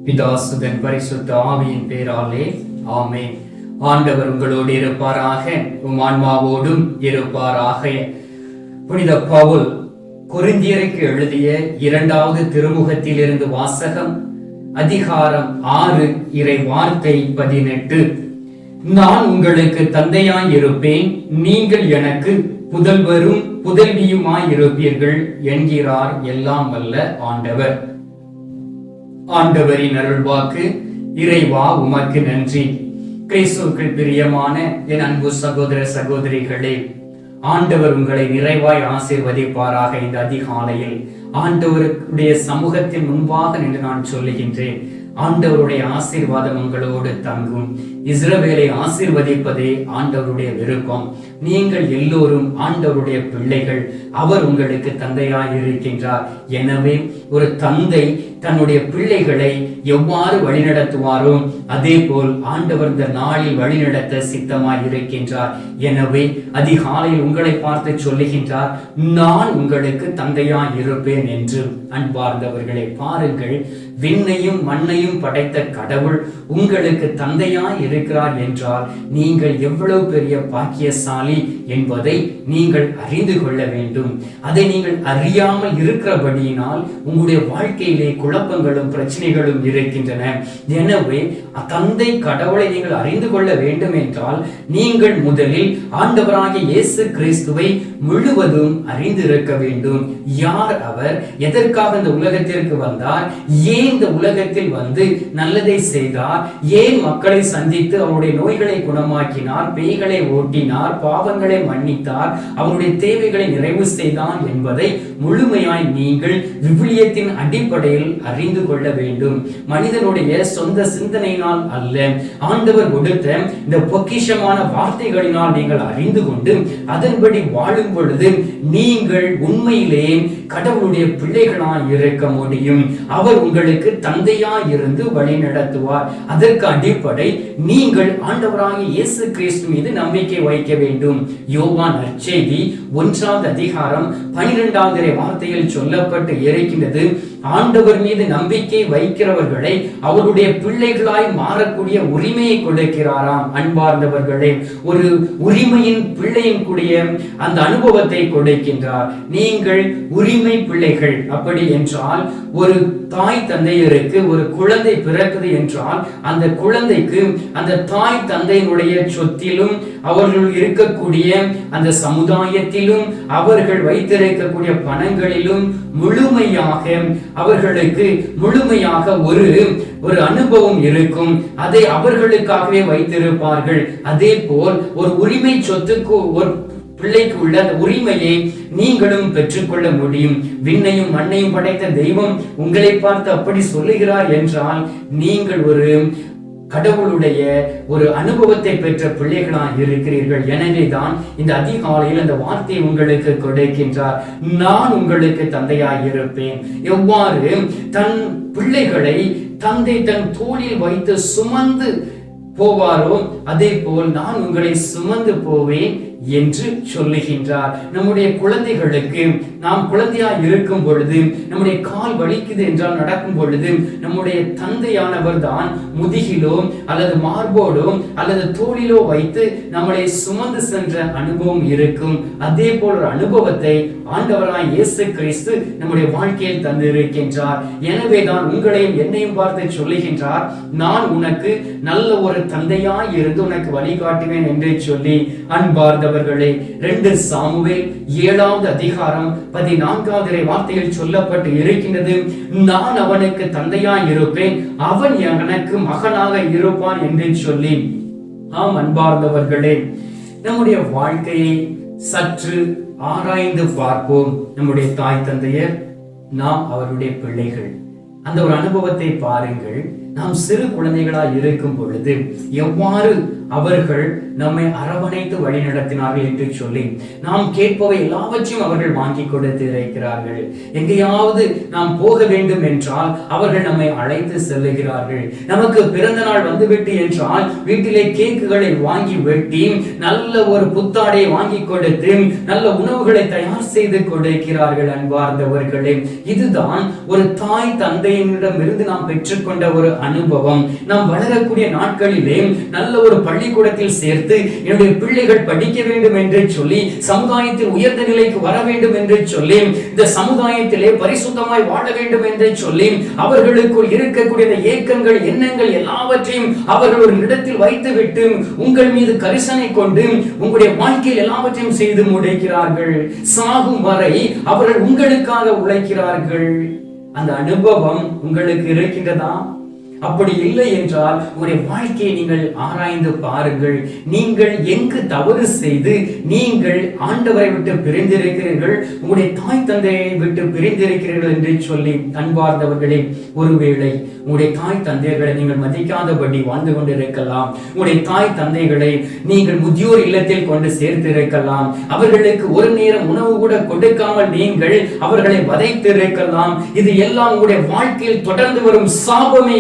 பிதாசுதன் பரிசுத்த ஆவியின் பேராலே ஆமென். ஆண்டவர் உங்களோடு இருப்பாராக, உம் ஆன்மாவோடும் இருப்பாராக. புனித பவுல் கொரிந்தியருக்கு எழுதிய 2வது திருமுகத்திலிருந்து வாசகம், அதிகாரம் 6, இறை வார்த்தை 18. நான் உங்களுக்கு தந்தையாய் இருப்பேன், நீங்கள் எனக்கு புதல்வரும் புதல்வியுமாய் இருப்பீர்கள் என்கிறார் எல்லாம் வல்ல ஆண்டவர். ஆண்டவரின் அருள்வாக்கு. இறைவா உமக்கு நன்றி. கிறிஸ்துவுக்குள் பிரியமான என் அன்பு சகோதர சகோதரிகளே, ஆண்டவர் உங்களை நிறைவாய் ஆசீர்வதிப்பாராக. இந்த அதிகாலையில் ஆண்டவருடைய சமூகத்தின் முன்பாக நின்று நான் சொல்லுகின்றேன், ஆண்டவருடைய ஆசீர்வாதம் உங்களோடு தங்கும். இஸ்ரவேலை ஆசீர்வதிப்பதே ஆண்டவருடைய விருப்பம். நீங்கள் எல்லோரும் ஆண்டவருடைய பிள்ளைகள். அவர் உங்களுக்கு தந்தையாய் இருக்கின்றார். எனவே ஒரு தந்தை தன்னுடைய பிள்ளைகளை எவ்வாறு வழிநடத்துவாரோ அதே போல் ஆண்டவர் இந்த நாளில் வழிநடத்த சித்தமாய் இருக்கின்றார். எனவே அதிகாலையில் உங்களை பார்த்து சொல்லுகின்றார், நான் உங்களுக்கு தந்தையாய் இருப்பேன் என்று. அன்பார்ந்தவர்களை பாருங்கள், விண்ணையும் மண்ணையும் படைத்த கடவுள் உங்களுக்கு தந்தையாய் இருக்கிறார் என்றால் நீங்கள் எவ்வளவு பெரிய பாக்கியசாலி என்பதை நீங்கள் அறிந்து கொள்ள வேண்டும். அதை நீங்கள் அறியாமல் இருக்கிறபடியினால் உங்களுடைய வாழ்க்கையிலே குழப்பங்களும் பிரச்சனைகளும் இருக்கின்றன. எனவே தந்தை கடவுளை நீங்கள் அறிந்து கொள்ள வேண்டும் என்றால் நீங்கள் முதலில் ஆண்டவராகிய இயேசு கிறிஸ்துவை முழுவதும் அறிந்திருக்க வேண்டும். யார் அவர், எதற்காக இந்த உலகத்திற்கு வந்தார், ஏன் இந்த உலகத்தில் வந்து நல்லதை செய்தார், ஏன் மக்களை சந்தித்து அவருடைய நோய்களை குணமாக்கினார், பேய்களை ஓட்டினார், பாவங்களை மன்னித்தார், அவருடைய தேவைகளை நிறைவு செய்தார் என்பதை முழுமையாய் நீங்கள் விவிலியத்தின் அடிப்படையில் அறிந்து கொள்ள வேண்டும். மனிதனுடைய சொந்த சிந்தனையினால் அல்ல, ஆண்டவர் கொடுத்த இந்த பொக்கிஷமான வார்த்தைகளினால் நீங்கள் அறிந்து கொண்டு அதன்படி வாழும் பொழுது நீங்கள் உண்மையிலே கடவுளுடைய பிள்ளைகளாய் இருக்க முடியும். அவர் உங்களுக்கு தந்தையாய் இருந்து வழி நடத்துவார். அதற்கு அடிப்படை நீங்கள் ஆண்டவராகிய இயேசு கிறிஸ்து மீது நம்பிக்கை வைக்க வேண்டும். யோவான் நற்செய்தி 1வது அதிகாரம் 12வது வார்த்தையில் சொல்லப்பட்டு இருக்கின்றது, ஆண்டவர் மீது நம்பிக்கை வைக்கிறவர்களை அவருடைய பிள்ளைகளாய் மாறக்கூடிய உரிமையை கொடுக்கிறாராம். அன்பார்ந்தவர்களே, ஒரு உரிமையின் பிள்ளையின் கூடிய அந்த அனுபவத்தை கொடுக்கின்றார். நீங்கள் உரிமை பிள்ளைகள். அப்படி என்றால் ஒரு தாய் தந்தையருக்கு ஒரு குழந்தை பிறக்குது என்றால் அந்த குழந்தைக்கு அந்த தாய் தந்தையினுடைய சொத்திலும் அவர்கள் இருக்கக்கூடிய அந்த சமுதாயத்திலும் அவர்கள் வைத்திருக்கக்கூடிய பணங்களிலும் முழுமையாக அவர்களுக்கு முழுமையாக ஒரு அனுபவம் இருக்கும். அதை அவர்களுக்காகவே வைத்திருப்பார்கள். அதே போல் ஒரு உரிமை சொத்துக்கு ஒரு பிள்ளைக்கு உள்ள அந்த உரிமையை நீங்களும் பெற்றுக்கொள்ள முடியும். விண்ணையும் மண்ணையும் படைத்த தெய்வம் உங்களை பார்த்து அப்படி சொல்லுகிறார் என்றால் நீங்கள் ஒரு கடவுளுடைய ஒரு அனுபவத்தை பெற்ற பிள்ளைகளாக இருக்கிறீர்கள். எனவே தான் இந்த அதிகாலையில் அந்த வார்த்தையை உங்களுக்கு கொடுக்கின்றார், நான் உங்களுக்கு தந்தையாய் இருப்பேன். எவ்வாறு தன் பிள்ளைகளை தந்தை தன் தோளில் வைத்து சுமந்து போவாரோ அதே போல் நான் உங்களை சுமந்து போவேன் என்று சொல்லுகின்றார். நம்முடைய குழந்தைகளுக்கு நாம் குழந்தையாய் இருக்கும் பொழுது நம்முடைய கால் வலிக்குது என்றால் நடக்கும் பொழுது நம்முடைய தந்தையானவர் தான் முதுகிலோ அல்லது மார்போடோ அல்லது தோளிலோ வைத்து நம்மளை சுமந்து சென்ற அனுபவம் இருக்கும். அதே போல் ஒரு அனுபவத்தை ஆண்டவராய் இயேசு கிறிஸ்து நம்முடைய வாழ்க்கையில் தந்திருக்கின்றார். எனவே தான் உங்களையும் என்னையும் பார்த்து சொல்லுகின்றார், நான் உனக்கு நல்ல ஒரு தந்தையாய் இருந்து உனக்கு வழிகாட்டுவேன் என்று சொல்லி. அன்பார்ந்தவர்களே, 2 சாமுவேல் 7வது அதிகாரம் 14வது வார்த்தையில் சொல்லப்பட்டு இருக்கின்றது, நான் அவனுக்கு தந்தையாய் இருப்பேன், அவன் எனக்கு மகனாக இருப்பான் என்று சொல்லி. ஆம் அன்பார்ந்தவர்களே, நம்முடைய வாழ்க்கையை சற்று ஆராய்ந்து பார்ப்போம். நம்முடைய தாய் தந்தையர், நாம் அவருடைய பிள்ளைகள். அந்த ஒரு அனுபவத்தை பாருங்கள். நாம் சிறு குழந்தைகளாய் இருக்கும் பொழுது எவ்வாறு அவர்கள் நம்மை அரவணைத்து வழி நடத்தினார்கள் என்று சொல்லி நாம் கேட்பவை எல்லாவற்றையும் அவர்கள் வாங்கி கொடுத்து இருக்கிறார்கள். எங்கேயாவது நாம் போக வேண்டும் என்றால் அவர்கள் நம்மை அழைத்து செல்லுகிறார்கள். நமக்கு பிறந்த நாள் வந்துவிட்டு என்றால் வீட்டிலே கேக்குகளை வாங்கி வெட்டி நல்ல ஒரு புத்தாடையை வாங்கி கொடுத்து நல்ல உணவுகளை தயார் செய்து கொடுக்கிறார்கள். அன்பார்ந்தவர்களே, இதுதான் ஒரு தாய் தந்தையினிடமிருந்து நாம் பெற்றுக்கொண்ட ஒரு அனுபவம். நாம் வளரக்கூடிய நாட்களிலே நல்ல ஒரு பள்ளிக்கூடத்தில் சேர்த்து என்னுடைய பிள்ளைகள் படிக்க வேண்டும் என்று சொல்லி சமுதாயத்தில் உயர்ந்த நிலைக்கு வர வேண்டும் என்று சொல்லி இந்த சமுதாயத்திலே பரிசுத்தமாய் வாழ வேண்டும் என்று சொல்லி அவர்களுக்குள் இருக்கக்கூடிய ஏக்கங்கள் எண்ணங்கள் எல்லாவற்றையும் அவர்கள் ஒரு இடத்தில் வைத்துவிட்டு உங்கள் மீது கரிசனை கொண்டு உங்களுடைய வாழ்க்கையில் எல்லாவற்றையும் செய்து முடிக்கிறார்கள். சாகும் வரை அவர்கள் உங்களுக்காக உழைக்கிறார்கள். அந்த அனுபவம் உங்களுக்கு இருக்கின்றதா? அப்படி இல்லை என்றால் உங்களுடைய வாழ்க்கையை நீங்கள் ஆராய்ந்து பாருங்கள். நீங்கள் எங்கு தவறு செய்து நீங்கள் ஆண்டவரை விட்டு பிரிந்திருக்கிறீர்கள், உங்களுடைய தாய் தந்தையை விட்டு பிரிந்திருக்கிறீர்கள் என்று சொல்லி அன்பார்ந்தவர்களே, ஒருவேளை உங்களுடைய தாய் தந்தையர்களை நீங்கள் மதிக்காதபடி வாழ்ந்து கொண்டிருக்கலாம். உங்களுடைய தாய் தந்தைகளை நீங்கள் முதியோர் இல்லத்தில் கொண்டு சேர்த்திருக்கலாம். அவர்களுக்கு ஒரு நேரம் உணவு கூட கொடுக்காமல் நீங்கள் அவர்களை வதைத்திருக்கலாம். இது எல்லாம் உங்களுடைய வாழ்க்கையில் தொடர்ந்து வரும் சாபமே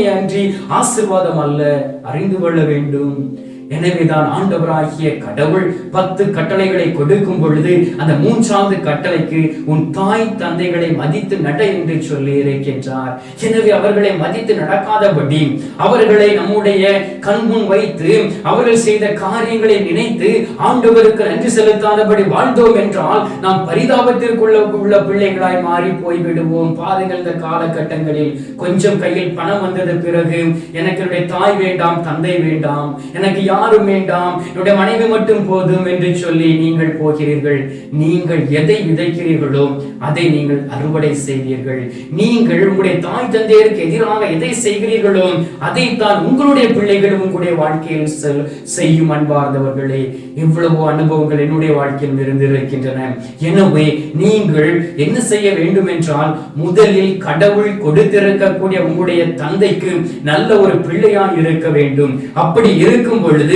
ஆசீர்வாதம் அல்ல, அறிந்து கொள்ள வேண்டும். எனவேதான் ஆண்டவராகிய கடவுள் 10 கட்டளைகளை கொடுக்கும் பொழுது அந்த 3வது கட்டளைக்கு உன் தாய் தந்தைகளை மதித்து நட என்று சொல்லி இருக்கின்றார். எனவே அவர்களை மதித்து நடக்காதபடி அவர்களை நம்முடைய கண்முன் வைத்து அவர்கள் செய்த காரியங்களை நினைத்து ஆண்டவருக்கு நன்றி செலுத்தாதபடி வாழ்ந்தோம் என்றால் நாம் பரிதாபத்திற்குள்ள பிள்ளைகளாய் மாறி போய்விடுவோம். பாருங்கள், இந்த காலகட்டங்களில் கொஞ்சம் கையில் பணம் வந்தது பிறகு எனக்கு என்னுடைய தாய் வேண்டாம், தந்தை வேண்டாம், எனக்கு யாரும் வேண்டாம், என்னுடைய மனைவி மட்டும் போதும் என்று சொல்லி நீங்கள் போகிறீர்கள். நீங்கள் எதை விதைக்கிறீர்களோ அதை நீங்கள் அறுவடை செய்வீர்கள். நீங்கள் உங்களுடைய தாய் தந்தையருக்கு எதிராக எதை செய்கிறீர்களோ அதைத்தான் உங்களுடைய பிள்ளைகளும் உங்களுடைய வாழ்க்கையில் செய்யும். அன்பார்ந்தவர்களே, இவ்வளவு அனுபவங்கள் என்னுடைய வாழ்க்கையில் இருந்திருக்கின்றன. எனவே நீங்கள் என்ன செய்ய வேண்டும் என்றால், முதலில் கடவுள் கொடுத்திருக்கக்கூடிய உங்களுடைய தந்தைக்கு நல்ல ஒரு பிள்ளையாய் இருக்க வேண்டும். அப்படி இருக்கும் பொழுது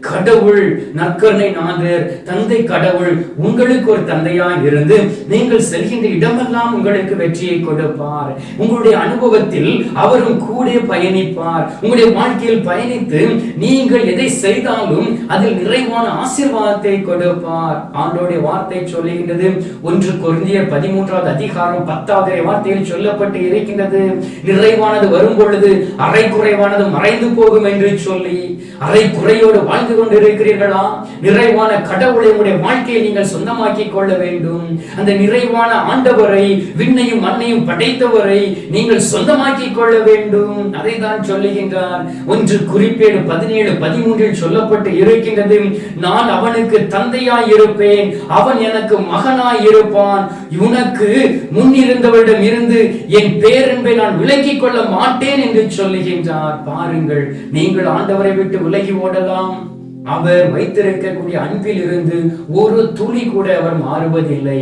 கடவுள் நற்கருணை நாதர் தந்தை கடவுள் உங்களுக்கு ஒரு தந்தையாய் இருந்து நீங்கள் செல்கின்ற இடமெல்லாம் உங்களுக்கு வெற்றியை கொடுப்பார். உங்களுடைய அனுபவத்தில் அவரும் கூட பயணிப்பார். உங்களுடைய வாழ்க்கையில் பயணித்து நீங்கள் எதை செய்தாலும் அதில் நிறைவான ஆசீர்வாதத்தை கொடுப்பார். ஆண்டவருடைய வார்த்தை சொல்லுகின்றது, 1 கொரிந்தியர் 13வது அதிகாரம் 10வது வார்த்தையில் சொல்லப்பட்டு இருக்கின்றது, நிறைவானது வரும் பொழுது அரை குறைவானது மறைந்து போகும் என்று சொல்லி. அரை குறையோடு வாழ்ந்து கொண்டிருக்கிறீர்களா? நிறைவான கடவுளை உங்களுடைய வாழ்க்கையை நீங்கள் சொந்தமாக்கிக் கொள்ள வேண்டும். அந்த நிறைவான ஆண்டவரை, விண்ணையும் மண்ணையும் படைத்தவரை நீங்கள் சொந்தமாக்கிக் கொள்ள வேண்டும். அதை தான் சொல்லுகின்றார். 1 குறிப்பேடு 17:13 சொல்லப்பட்டு இருக்கின்றது, நான் அவனுக்கு தந்தையாய் இருப்பேன், அவன் எனக்கு மகனாய் இருப்பான், உனக்கு முன்னிருந்தவரிடம் இருந்து என் பேரன்பை நான் விலக்கிக் கொள்ள மாட்டேன் என்று சொல்லுகின்றார். பாருங்கள், நீங்கள் ஆண்டவரை விட்டு விலகி ஓடலாம், அவர் வைத்திருக்கக்கூடிய அன்பில் இருந்து ஒரு துளி கூட அவர் மாறுவதில்லை.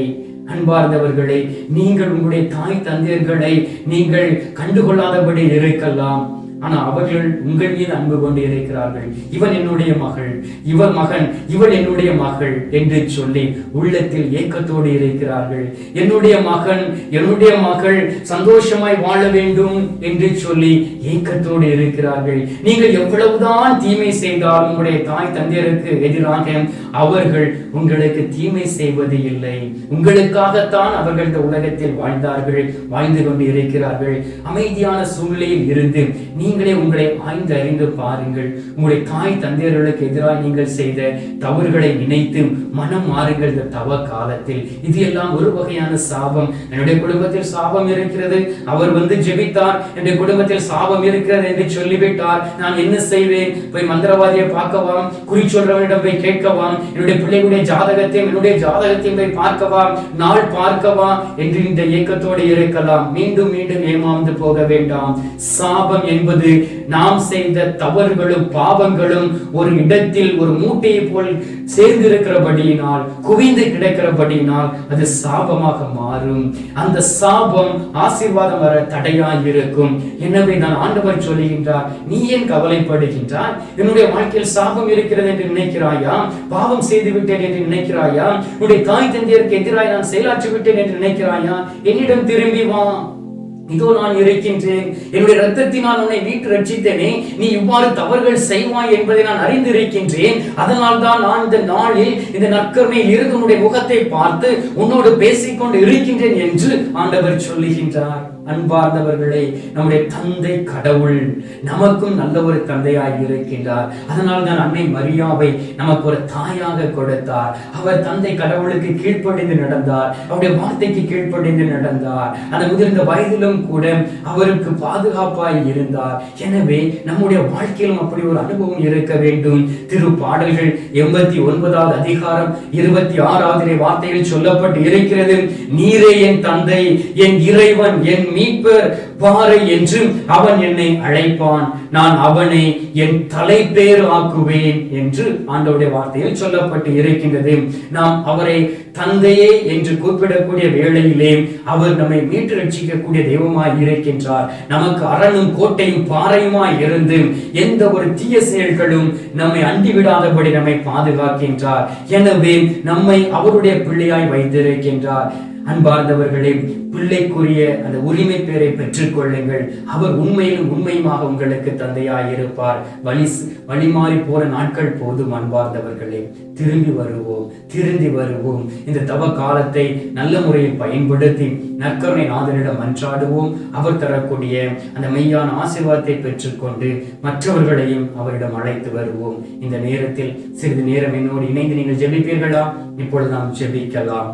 அன்பார்ந்தவர்களே, நீங்கள் உங்களுடைய தாய் தந்தையர்களை நீங்கள் கண்டுகொள்ளாதபடி இருக்கலாம், ஆனா அவர்கள் உங்கள் மீது அன்பு கொண்டு இருக்கிறார்கள். இவன் என்னுடைய மகள், இவன் மகன், இவள் என்னுடைய மகள் என்று சொல்லி உள்ளத்தில் ஏக்கத்தோடு இருக்கிறார்கள். என்னுடைய மகன், என்னுடைய மகள் சந்தோஷமாய் வாழ வேண்டும் என்று சொல்லி ஏக்கத்தோடு இருக்கிறார்கள். நீங்கள் எவ்வளவுதான் தீமை செய்தால் உங்களுடைய தாய் தந்தையருக்கு எதிராக அவர்கள் உங்களுக்கு தீமை செய்வது இல்லை. உங்களுக்காகத்தான் அவர்கள் இந்த உலகத்தில் வாழ்ந்தார்கள், வாழ்ந்து கொண்டு இருக்கிறார்கள். அமைதியான சூழ்நிலையில் இருந்து நீங்களே உங்களை ஆய்ந்து அறிந்து பாருங்கள். உங்களுடைய தாய் தந்தையர்களுக்கு எதிராக நீங்கள் செய்த தவறுகளை நினைத்து மனம் மாறுங்கள். இந்த தவ காலத்தில் இது எல்லாம் ஒரு வகையான சாபம். என்னுடைய குடும்பத்தில் சாபம் இருக்கிறது, அவர் வந்து ஜெபித்தார், என்னுடைய குடும்பத்தில் சாபம் இருக்கிறது என்று சொல்லிவிட்டார், நான் என்ன செய்வேன்? போய் மந்திரவாதியை பார்க்கவா, குறி சொல்றவனிடம் போய் கேட்கவா, என்னுடைய பிள்ளைகளுடைய ஜாதகத்தையும் என்னுடைய ஜாதகத்தையும் போய் பார்க்கவா, நாள் பார்க்கவா என்று இந்த ஏக்கத்தோடு இருக்கலாம். மீண்டும் மீண்டும் ஏமாந்து போக வேண்டாம். சாபம் என்பது என்பது நாம் செய்த தவறுகளும் பாவங்களும் ஒரு இடத்தில் ஒரு மூட்டையை போல் சேர்ந்திருக்கிறபடியினால், குவிந்து கிடக்கிறபடியினால் அது சாபமாக மாறும். அந்த சாபம் ஆசீர்வாதம் வர தடையாய் இருக்கும். எனவே நான் ஆண்டவர் சொல்லுகின்றார், நீ ஏன் கவலைப்படுகின்றாய்? என்னுடைய வாழ்க்கையில் சாபம் இருக்கிறது என்று நினைக்கிறாயா? பாவம் செய்து விட்டேன் என்று நினைக்கிறாயா? உன்னுடைய தாய் தந்தையருக்கு எதிராக நான் செயலாற்றி விட்டேன் என்று நினைக்கிறாயா? என்னிடம் திரும்பி வா, இதோ நான் இருக்கின்றேன். என்னுடைய ரத்தத்தினால் உன்னை மீட்டு ரட்சித்தேனே. நீ இவ்வாறு தவறுகள் செய்வாய் என்பதை நான் அறிந்திருக்கின்றேன். அதனால் தான் நான் இந்த நாளில் இந்த நற்கருணையில் இருந்து உன்னுடைய முகத்தை பார்த்து உன்னோடு பேசிக்கொண்டு இருக்கின்றேன் என்று ஆண்டவர் சொல்லுகின்றார். அன்பார்ந்தவர்களே, நம்முடைய தந்தை கடவுள் நமக்கும் நல்ல ஒரு தந்தையாய் இருக்கின்றார். அதனால் தான் அன்னை மரியாவை நமக்கு ஒரு தாயாக கொடுத்தார். அவர் தந்தை கடவுளுக்கு கீழ்ப்படிந்து நடந்தார், அவருடைய வார்த்தைக்கு கீழ்ப்படிந்து நடந்தார். அந்த முதிர்ந்த வயதிலும் கூட அவருக்கு பாதுகாப்பாய் இருந்தார். எனவே நம்முடைய வாழ்க்கையிலும் அப்படி ஒரு அனுபவம் இருக்க வேண்டும். திருப்பாடல்கள் 89வது அதிகாரம் 26வது வார்த்தையில் சொல்லப்பட்டு இருக்கிறது, நீரே என் தந்தை, என் இறைவன், என் மீட்பர் பாறை என்று அவன் என்னை அழைப்பான், நான் அவனை என் தலைப்பேர் ஆக்குவேன் என்று ஆண்டவருடைய வார்த்தையில் சொல்லப்பட்டு இருக்கின்றது. நாம் அவரை தந்தையே என்று கூப்பிடக்கூடிய வேளையிலே அவர் நம்மை மீட்டு ரட்சிக்கக்கூடிய தெய்வமாய் இருக்கின்றார். நமக்கு அரணும் கோட்டையும் பாறையுமாய் இருந்து எந்த ஒரு தீய செயல்களும் நம்மை அண்டிவிடாதபடி நம்மை பாதுகாக்கின்றார். எனவே நம்மை அவருடைய பிள்ளையாய் வைத்திருக்கின்றார். அன்பார்ந்தவர்களே, பிள்ளைக்குரிய அந்த உரிமை பேரை பெற்றுக் கொள்ளுங்கள். அவர் உண்மையிலும் உண்மையுமாக உங்களுக்கு தந்தையாய் இருப்பார். வழி மாறி போற நாட்கள் போதும். அன்பார்ந்தவர்களே, திரும்பி வருவோம். இந்த தவ காலத்தை நல்ல முறையில் பயன்படுத்தி நற்கருணை நாதனிடம் மன்றாடுவோம். அவர் தரக்கூடிய அந்த மெய்யான ஆசீர்வாதத்தை பெற்றுக்கொண்டு மற்றவர்களையும் அவரிடம் அழைத்து வருவோம். இந்த நேரத்தில் சிறிது நேரம் என்னோடு இணைந்து நீங்கள் ஜெபிப்பீர்களா? இப்பொழுது நாம் ஜெபிக்கலாம்.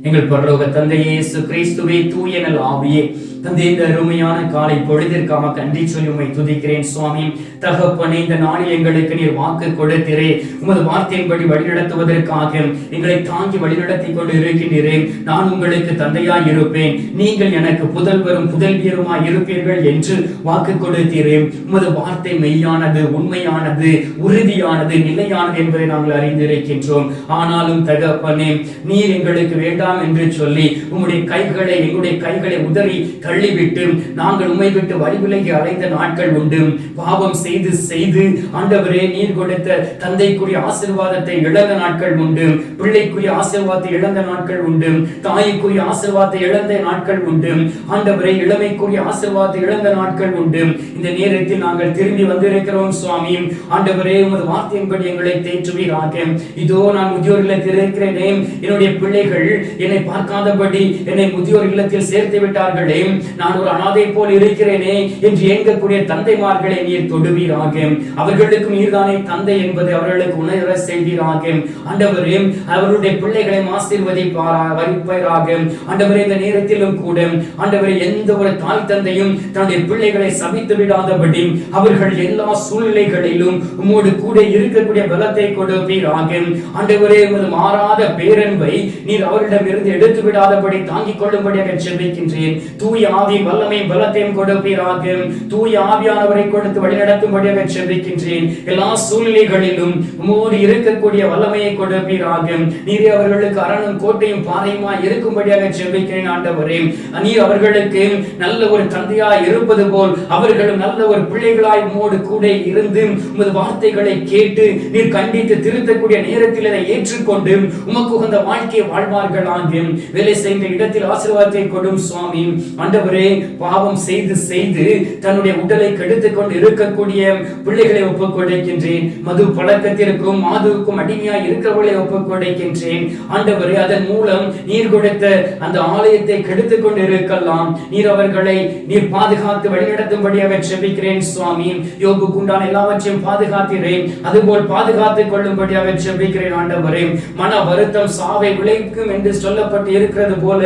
எங்கள் பரலோக தந்தையே, இயேசு கிறிஸ்துவே, தூய நல் ஆவியே, தந்தை, இந்த அருமையான காலை பொழுதிற்காக நன்றி சொல்லி உம்மை துதிக்கிறேன் சுவாமி. தகப்பனே, இந்த நாளில் எங்களுக்கு நீர் வாக்கு கொடுத்தீரே. உமது வார்த்தையின்படி வழிநடத்துவதற்காக எங்களை தாங்கி வழிநடத்தி கொண்டு இருக்கின்றேன். நான் உங்களுக்கு தந்தையாய் இருப்பேன், நீங்கள் எனக்கு புதல்வரும் புதல்வியருமாய் இருப்பீர்கள் என்று வாக்கு கொடுத்தீரே. உமது வார்த்தை மெய்யானது, உண்மையானது, உறுதியானது, நிலையானது என்பதை நாங்கள் அறிந்திருக்கின்றோம். ஆனாலும் தகப்பனே, நீர் எங்களுக்கு வேண்டாம் என்று சொல்லி உம்முடைய கைகளை, எங்களுடைய கைகளை உதறி தள்ளிவிட்டு நாங்கள் உம்மை விட்டு வழிவிலகி அலைந்த நாட்கள் உண்டு. பாவம் செய்து செய்து ஆண்டவரே, நீர் கொடுத்த தந்தைக்குரிய ஆசீர்வாதத்தை இழந்த நாட்கள் உண்டு. பிள்ளைக்குரிய ஆசீர்வாதத்தை இழந்த நாட்கள் உண்டு. தாய்க்குரிய ஆசீர்வாதத்தை இழந்த நாட்கள் உண்டு. ஆண்டவரே, இளமைக்குரிய ஆசீர்வாதத்தை இழந்த நாட்கள் உண்டு. இந்த நேரத்தில் நாங்கள் திரும்பி வந்திருக்கிறோம் சுவாமி. ஆண்டவரே, உமது வார்த்தையின்படி எங்களை தேற்றுவீராக. இதோ நான் முதியோர் இல்லத்தில் இருக்கிறேனே, என்னுடைய பிள்ளைகள் என்னை பார்க்காதபடி என்னை முதியோர் இல்லத்தில் சேர்த்து விட்டார்களே, நான் ஒரு அனாதை போல் இருக்கிறேனே என்று எங்கக்கூடிய தந்தைமார்களை நீர் தொடுவீராக. அவர்களுக்கும் நீர்தானே தந்தை என்பதை அவர்களுக்கு உணர செய்வீராக. ஆண்டவரே, அவருடைய பிள்ளைகளை ஆசீர்வதிப்பாராக. ஆண்டவரே, இந்த நேரத்திலும் கூட ஆண்டவரே, எந்த ஒரு தாய் தந்தையும் தன்னுடைய பிள்ளைகளை சபித்து விடாதபடி அவர்கள் எல்லா சூழ்நிலைகளிலும் உம்மோடு கூட இருக்கக்கூடிய பலத்தை கொடுப்பீராக. ஆண்டவரே, உமது மாறாத பேரன்பை நீர் அவரிடம் இருந்து எடுத்து விடாதபடி தாங்கிக் கொள்ளும்படியாக ஜெபிக்கின்றேன். தூய ஆவியின் வல்லமையும் பலத்தையும் கொடுப்பீராக. தூய ஆவியானவரை கொடுத்து வழிநடத்தும்படியாக ஜெபிக்கின்றேன். எல்லா சூழ்நிலைகளிலும் உம்மோடு இருக்கக்கூடிய வல்லமையை கொடுப்பீராக. நீரே அவர்களுக்கு அரணும் கோட்டையும் பாதையுமாய் இருக்கும்படியாக ஜெபிக்கிறேன். ஆண்டவரே, நீர் அவர்களுக்கு நல்ல ஒரு தந்தையாய் இருப்பது போல் அவர்களும் நல்ல ஒரு பிள்ளைகளாய் உம்மோடு கூட இருந்து உமது வார்த்தைகளை கேட்டு நீர் கண்டித்து திருத்தக்கூடிய நேரத்தில் அதை ஏற்றுக்கொண்டு உமக்கு உகந்த வாழ்க்கையை வாழ்வார்களாக. வேலை செய்கிற இடத்தில் ஆசீர்வாதத்தை கொடும் சுவாமி. ஆண்டவரே, பாவம் செய்து செய்து தன்னுடைய உடலை கெடுத்துக் கொண்டு இருக்கக்கூடிய பிள்ளைகளை ஒப்புக் கொடுக்கின்றேன். மது பழக்கத்திற்கும் மாதுவுக்கும் அடிமையாய் இருக்கிறவர்களை ஒப்புக் கொடுக்கின்றேன். ஆண்டவரே, அதன் மூலம் நீர் கொடுத்த அந்த ஆலயத்தை கெடுத்துக் கொண்டு இருக்கலாம். நீர் அவர்களை நீர் பாதுகாத்து வழிநடத்தும்படியாக ஜெபிக்கிறேன் சுவாமி. யோபுக்கு உண்டான எல்லாவற்றையும் பாதுகாக்கிறேன், அதுபோல் பாதுகாத்துக் கொள்ளும்படியாக ஜெபிக்கிறேன். ஆண்டவரே, மன வருத்தம் சாவை விளைக்கும் என்று சொல்லப்பட்டு இருக்கிறது போல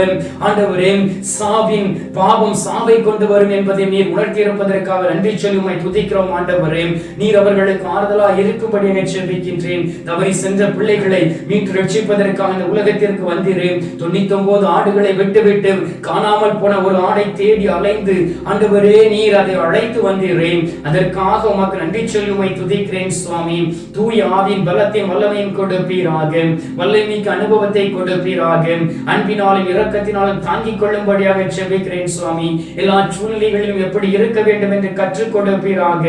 ஆண்டவரே, சாவின் பாவம் சாவை கொண்டு வரும் என்பதை நீர் உணர்த்தி இருப்பதற்காக நன்றி சொல்லி உம்மை துதிக்கிறோம் ஆண்டவரே. நீர் அவர்களுக்கு ஆறுதலா இருக்கும்படி என ஜெபிக்கின்றேன். தவறி சென்ற பிள்ளைகளை மீட்டு ரட்சிப்பதற்காக இந்த உலகத்திற்கு வந்தீரேன். 99 ஆடுகளை விட்டுவிட்டு காணாமல் போன ஒரு ஆடை தேடி அலைந்து ஆண்டவரே நீர் அதை அழைத்து வந்தீரேன். அதற்காக உமக்கு நன்றி சொல்லி உம்மை துதிக்கிறேன் சுவாமி. தூய ஆவியின் பலத்தையும் வல்லமையும் கொடுப்பீராக, வல்லமைக்கு அனுபவத்தை கொடுப்பீராக, அன்பினாலும் இரக்கத்தினாலும் தாங்கிக் கொள்ளும்படியாக ஜெபிக்கிறேன் சுவாமி. எல்லா சூழ்நிலைகளிலும் எப்படி இருக்க வேண்டும் என்று கற்றுக் கொடுப்பீராக.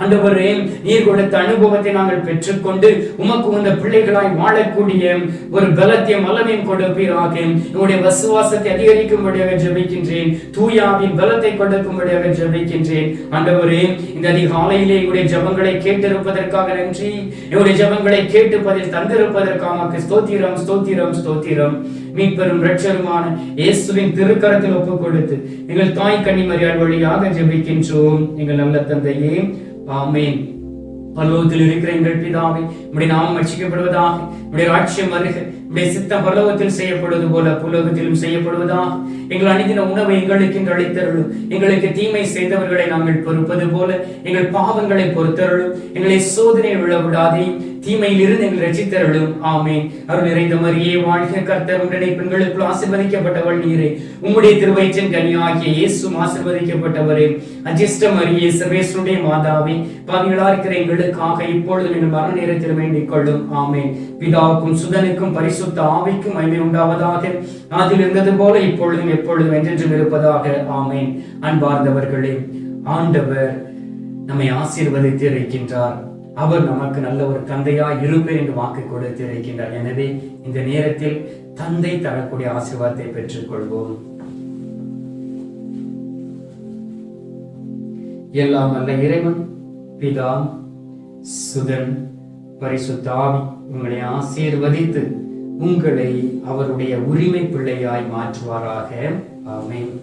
ஆண்டவரே, நீர் கொடுத்த அனுபவத்தை நாங்கள் பெற்றுக்கொண்டு உமக்கு உந்த பிள்ளைகளாய் வாழக்கூடிய ஒரு பலத்தையும் வல்லமையும் கொடுப்பீராக. உங்களுடைய விசுவாசத்தை அதிகரிக்கும்படியாக ஜெபிக்கின்றேன். தூயாவின் பலத்தை கொடுக்கும்படியாக ஜெபிக்கின்றேன். ஆண்டவரே, இந்த அதிகாலையிலே எங்களுடைய ஜெபங்களை கேட்டிருப்பதற்காக நன்றி. எங்களுடைய ஜெபங்களை கேட்டு பதில் தந்திருப்பதற்காக ஸ்தோத்திரம் ஸ்தோத்திரம் ஸ்தோத்திரம். மீட்பெரும் இரட்சகருமான இயேசுவின் திருக்கரத்தில் ஒப்புக் கொடுத்து எங்கள் தாய் கன்னிமரியாள் வழியாக ஜெபிக்கின்றோம் எங்கள் நல்ல தந்தையே, ஆமென். பரலோகத்தில் இருக்கிற எங்கள் பிதாவே, உம்முடைய நாமம் ரட்சிக்கப்படுவதாக, உம்முடைய ராஜ்யம் வருக, உம்முடைய சித்தம் பரலோகத்தில் செய்யப்படுவது போல பூலோகத்திலும் செய்யப்படுவதாக. எங்கள் அனுதின உணவை எங்களுக்கு இன்று அளித்தருளும். எங்களுக்கு தீமை செய்தவர்களை நாங்கள் பொறுப்பது போல எங்கள் பாவங்களை பொறுத்தருளும். எங்களை சோதனை விழவிடாதே, தீமையில் இருந்து எங்களை ரட்சித்தருளும். ஆமென். அருள் நிறைந்த மரியே வாழ்க, கர்த்தர் உடனே பெண்களுக்குள் ஆசீர்வதிக்கப்பட்டவள் நீரே. உம்முடைய திருவயிற்றின் கனியாகிய இயேசுவும் ஆசீர்வதிக்கப்பட்டவரே. அஜிஷ்ட மரியே, சர்வேஸ்வருடைய மாதாவே, பாவிகளா இருக்கிற எங்களுக்காக இப்பொழுது எங்கள் மரண நேரத்தில் வேண்டிக் கொள்ளும். ஆமென். பிதாவுக்கும் சுதனுக்கும் பரிசுத்த ஆவிக்கும் மகிமை உண்டாவதாக. அதில் இருந்தது போல இப்பொழுதும் எப்பொழுதும் என்றென்றும் இருப்பதாக. ஆமென். அன்பார்ந்தவர்களே, ஆண்டவர் நம்மை ஆசீர்வதித்து இருக்கின்றார். அவர் நமக்கு நல்ல ஒரு தந்தையாய் இருப்பேன் என்று வாக்கு கொடுத்து இருக்கின்றார். எனவே இந்த நேரத்தில் தந்தை தரக்கூடிய ஆசீர்வாதத்தை பெற்றுக் கொள்வோம். எல்லாம் அல்ல இறைவன் பிதா, சுதன், பரிசுத்த ஆவி உங்களை ஆசீர்வதித்து உங்களை அவருடைய உரிமை பிள்ளையாய் மாற்றுவாராக. ஆமென்.